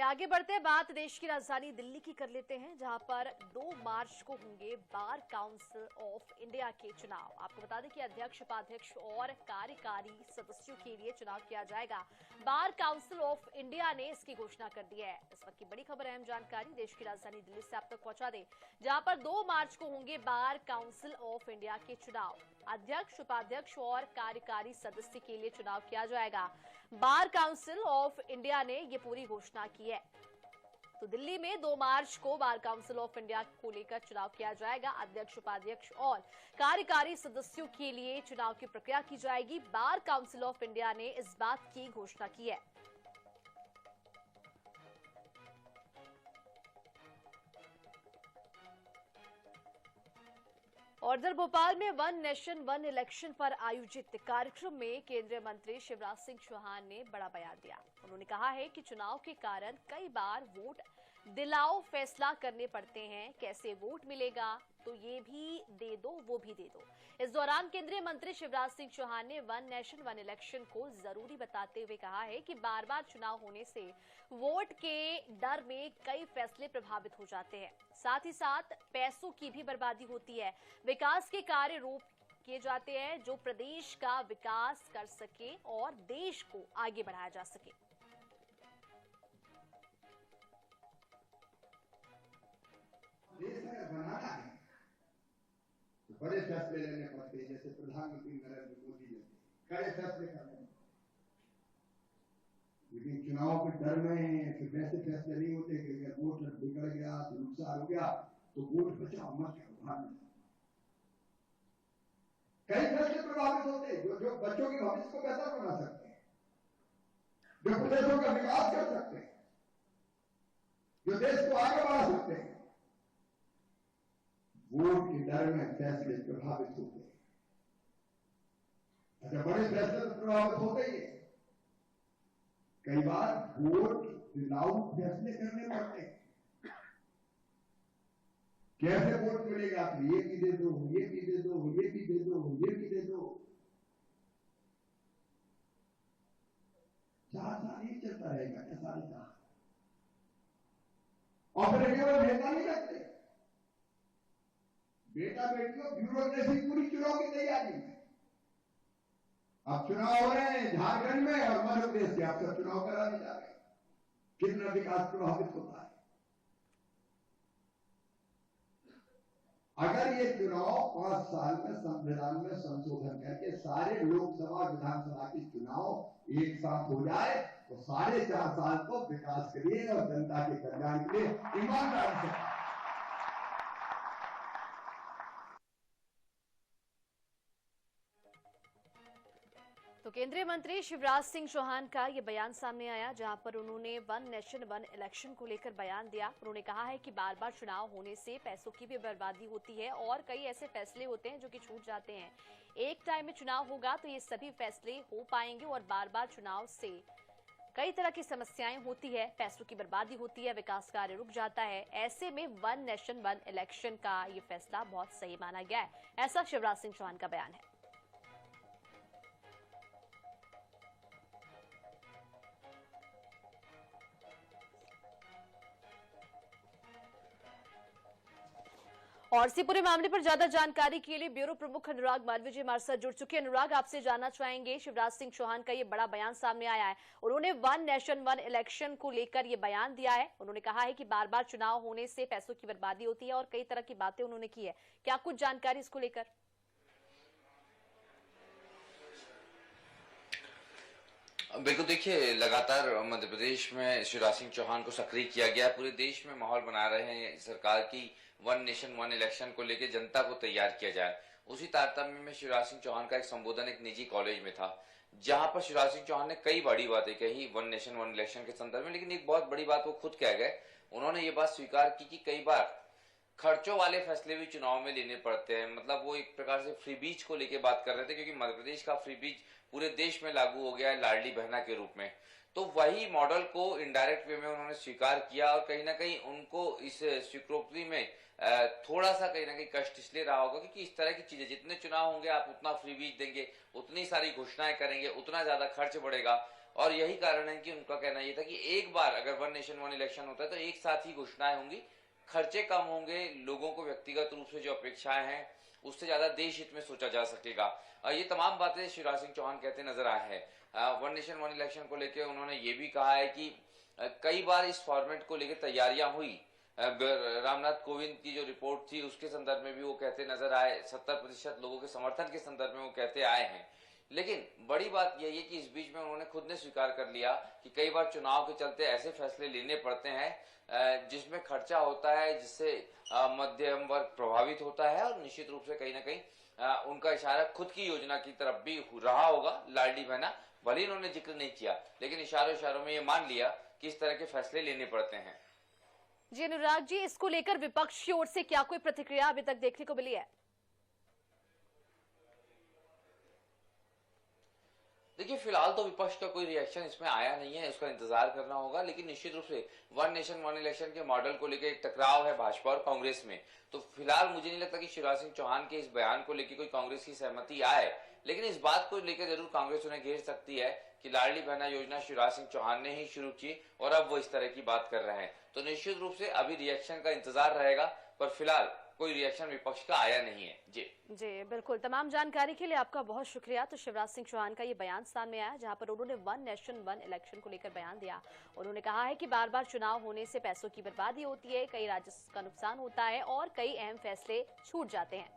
चलिए आगे बढ़ते हैं, बात देश की राजधानी दिल्ली की कर लेते हैं, जहां पर 2 मार्च को होंगे बार काउंसिल ऑफ इंडिया के चुनाव। आपको बता दें कि अध्यक्ष, उपाध्यक्ष और कार्यकारी सदस्यों के लिए चुनाव किया जाएगा। बार काउंसिल ऑफ इंडिया ने इसकी घोषणा कर दी है। इस वक्त की बड़ी खबर, अहम जानकारी देश की राजधानी दिल्ली से आप तक पहुंचा दें, जहां पर 2 मार्च को होंगे बार काउंसिल ऑफ इंडिया के चुनाव। अध्यक्ष, उपाध्यक्ष और कार्यकारी सदस्य के लिए चुनाव किया जाएगा। बार काउंसिल ऑफ इंडिया ने यह पूरी घोषणा की है। तो दिल्ली में 2 मार्च को बार काउंसिल ऑफ इंडिया को लेकर चुनाव किया जाएगा। अध्यक्ष, उपाध्यक्ष और कार्यकारी सदस्यों के लिए चुनाव की प्रक्रिया की जाएगी। बार काउंसिल ऑफ इंडिया ने इस बात की घोषणा की है। और इधर भोपाल में वन नेशन वन इलेक्शन पर आयोजित कार्यक्रम में केंद्रीय मंत्री शिवराज सिंह चौहान ने बड़ा बयान दिया। उन्होंने कहा है कि चुनाव के कारण कई बार वोट दिलाओ फैसला करने पड़ते हैं। कैसे वोट मिलेगा, तो ये भी दे दो, वो भी दे दो। इस दौरान केंद्रीय मंत्री शिवराज सिंह चौहान ने वन नेशन वन इलेक्शन को जरूरी बताते हुए कहा है कि बार बार चुनाव होने से वोट के डर में कई फैसले प्रभावित हो जाते हैं। साथ ही साथ पैसों की भी बर्बादी होती है। विकास के कार्य रोक किए जाते हैं जो प्रदेश का विकास कर सके और देश को आगे बढ़ाया जा सके। देश अगर बनाना है तो बड़े फैसले लेने पड़ते हैं, जैसे प्रधानमंत्री नरेंद्र मोदी ने कड़े फैसले करने हैं। लेकिन चुनाव के डर में फिर वैसे फैसले नहीं होते कि अगर वोट बिगड़ गया तो नुकसान हो गया तो वोट बचाओ मत करो। कई फैसले प्रभावित होते हैं जो बच्चों के भविष्य को बेहतर बना सकते हैं, जो प्रदेशों का विकास कर सकते हैं, जो देश को आगे बढ़ा सकते हैं। वोट के डर में फैसले प्रभावित होते हैं। अच्छा, बड़े फैसले तो प्रभावित होते ही हैं। कई बार वोट दिलाऊ फैसले करने पड़ते हैं। कैसे वोट मिलेगा, तो ये भी दे दो, ये भी दे दो, ये भी दे दो, ये भी दे दो। 4 साल ही चलता रहेगा क्या? 4 साल और फिर केवल नेता नहीं रखते, बेटा बेटियों ब्यूरोक्रेसी पूरी चुनाव की तैयारी में। अब चुनाव हो रहे हैं झारखंड में और मध्य प्रदेश के, आप सब चुनाव कराने जा रहे हैं। कितना विकास प्रभावित होता है। अगर ये चुनाव 5 साल में संविधान में संशोधन करके सारे लोकसभा विधानसभा के चुनाव एक साथ हो जाए तो 4.5 साल को विकास के लिए और जनता के कल्याण के लिए ईमानदारी से। तो केंद्रीय मंत्री शिवराज सिंह चौहान का ये बयान सामने आया, जहां पर उन्होंने वन नेशन वन इलेक्शन को लेकर बयान दिया। उन्होंने कहा है कि बार बार चुनाव होने से पैसों की भी बर्बादी होती है और कई ऐसे फैसले होते हैं जो कि छूट जाते हैं। एक टाइम में चुनाव होगा तो ये सभी फैसले हो पाएंगे और बार बार चुनाव से कई तरह की समस्याएं होती है, पैसों की बर्बादी होती है, विकास कार्य रुक जाता है। ऐसे में वन नेशन वन इलेक्शन का ये फैसला बहुत सही माना गया है, ऐसा शिवराज सिंह चौहान का बयान है। और इसी पूरे मामले पर ज्यादा जानकारी के लिए ब्यूरो प्रमुख अनुराग मालवीय हमारे साथ जुड़ चुके हैं। अनुराग, आपसे जानना चाहेंगे, शिवराज सिंह चौहान का ये बड़ा बयान सामने आया है। उन्होंने वन नेशन वन इलेक्शन को लेकर ये बयान दिया है। उन्होंने कहा है कि बार बार चुनाव होने से पैसों की बर्बादी होती है और कई तरह की बातें उन्होंने की है। क्या कुछ जानकारी इसको लेकर? बिल्कुल, देखिए लगातार मध्य प्रदेश में शिवराज सिंह चौहान को सक्रिय किया गया। पूरे देश में माहौल बना रहे हैं सरकार की वन नेशन वन इलेक्शन को लेकर जनता को तैयार किया जाए। उसी तारतम्य में शिवराज सिंह चौहान का एक संबोधन एक निजी कॉलेज में था, जहां पर शिवराज सिंह चौहान ने कई बड़ी बातें कही वन नेशन वन इलेक्शन के संदर्भ में। लेकिन एक बहुत बड़ी बात वो खुद कह गए। उन्होंने ये बात स्वीकार की कि कई बार खर्चों वाले फैसले भी चुनाव में लेने पड़ते हैं। मतलब वो एक प्रकार से फ्री बीज को लेके बात कर रहे थे, क्योंकि मध्य प्रदेश का फ्री बीज पूरे देश में लागू हो गया है लाडली बहना के रूप में। तो वही मॉडल को इनडायरेक्ट वे में उन्होंने स्वीकार किया और कहीं ना कहीं उनको इस स्वीकृति में थोड़ा सा कहीं ना कहीं कष्ट इसलिए रहा होगा क्योंकि इस तरह की चीजें, जितने चुनाव होंगे आप उतना फ्री बीज देंगे, उतनी सारी घोषणाएं करेंगे, उतना ज्यादा खर्च बढ़ेगा और यही कारण है कि उनका कहना यह था कि एक बार अगर वन नेशन वन इलेक्शन होता है तो एक साथ ही घोषणाएं होंगी, खर्चे कम होंगे, लोगों को व्यक्तिगत रूप से जो अपेक्षाएं हैं उससे ज्यादा देश हित में सोचा जा सकेगा। ये तमाम बातें शिवराज सिंह चौहान कहते नजर आए हैं। वन नेशन वन इलेक्शन को लेकर उन्होंने ये भी कहा है कि कई बार इस फॉर्मेट को लेकर तैयारियां हुई। रामनाथ कोविंद की जो रिपोर्ट थी उसके संदर्भ में भी वो कहते नजर आए, 70% लोगों के समर्थन के संदर्भ में वो कहते आए हैं। लेकिन बड़ी बात यही है कि इस बीच में उन्होंने खुद ने स्वीकार कर लिया कि कई बार चुनाव के चलते ऐसे फैसले लेने पड़ते हैं जिसमें खर्चा होता है, जिससे मध्यम वर्ग प्रभावित होता है और निश्चित रूप से कहीं ना कहीं उनका इशारा खुद की योजना की तरफ भी रहा होगा। लाडली बहना भले ही उन्होंने जिक्र नहीं किया, लेकिन इशारों में ये मान लिया कि इस तरह के फैसले लेने पड़ते हैं। जी अनुराग जी, इसको लेकर विपक्ष की ओर से क्या कोई प्रतिक्रिया अभी तक देखने को मिली है? देखिए, फिलहाल तो विपक्ष का कोई रिएक्शन इसमें आया नहीं है, उसका इंतजार करना होगा। लेकिन निश्चित रूप से वन नेशन वन इलेक्शन के मॉडल को लेकर एक टकराव है भाजपा और कांग्रेस में। तो फिलहाल मुझे नहीं लगता कि शिवराज सिंह चौहान के इस बयान को लेकर कोई कांग्रेस की सहमति आए, लेकिन इस बात को लेकर जरूर कांग्रेस उन्हें घेर सकती है कि लाडली बहना योजना शिवराज सिंह चौहान ने ही शुरू की और अब वो इस तरह की बात कर रहे हैं। तो निश्चित रूप से अभी रिएक्शन का इंतजार रहेगा, पर फिलहाल कोई रिएक्शन विपक्ष का आया नहीं है। जी बिल्कुल। तमाम जानकारी के लिए आपका बहुत शुक्रिया। तो शिवराज सिंह चौहान का ये बयान सामने आया जहां पर उन्होंने वन नेशन वन इलेक्शन को लेकर बयान दिया। उन्होंने कहा है कि बार बार चुनाव होने से पैसों की बर्बादी होती है, कई राजस्व का नुकसान होता है और कई अहम फैसले छूट जाते हैं।